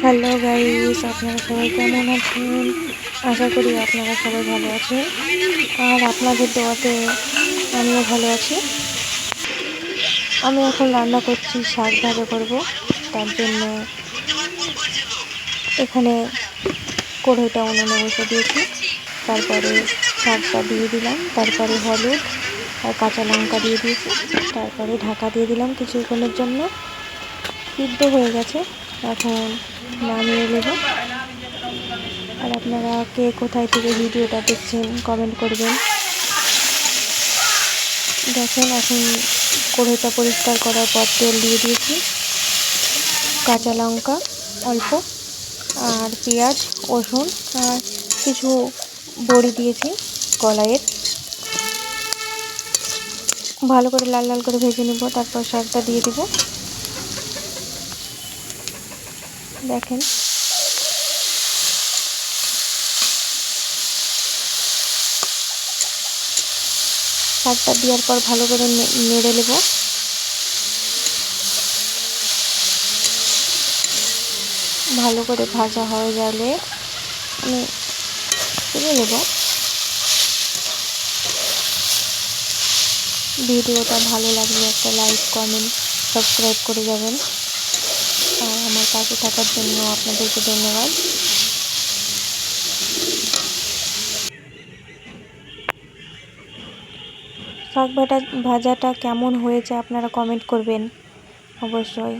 Hello guys, আপনারা সবাই কেমন আছেন? আশা করি আপনারা সবাই ভালো আছেন। আর আপনাদের দোয়াতে আমিও ভালো আছি। আমি এখন রান্না করছি, শাক ভাজা করব। তার জন্য এখানে কড়াইটা উনুনে বসে দিয়েছি। তারপরে শাকটা দিয়ে দিলাম, তারপরে হলুদ আর কাঁচা লঙ্কা দিয়ে দিয়েছি। তারপরে ঢাকা দিয়ে দিলাম কিছুক্ষণের জন্য। সিদ্ধ হয়ে গেছে, এখন নামিয়ে নেব। আর আপনারা কে কোথায় থেকে ভিডিওটা দেখছেন কমেন্ট করবেন। দেখেন, এখন কড়াইটা পরিষ্কার করার পর তেল দিয়ে দিয়েছি, কাঁচা লঙ্কা অল্প, আর পেঁয়াজ, রসুন আর কিছু বড়ি দিয়েছি কলাইয়ের। ভালো করে লাল লাল করে ভেজে নেব, তারপর শাকটা দিয়ে দিব। দেখেন, শাকটা দেওয়ার পর ভালো করে নেড়ে নেব। ভালো করে ভাজা হয়ে গেলে আমি তুলে নেব। ভিডিওটা ভালো লাগলে একটা লাইক, কমেন্ট, সাবস্ক্রাইব করে যাবেন। আর আমার পাশে থাকার জন্য আপনাদেরকে ধন্যবাদ। শাক ভাজাটা কেমন হয়েছে আপনারা কমেন্ট করবেন অবশ্যই।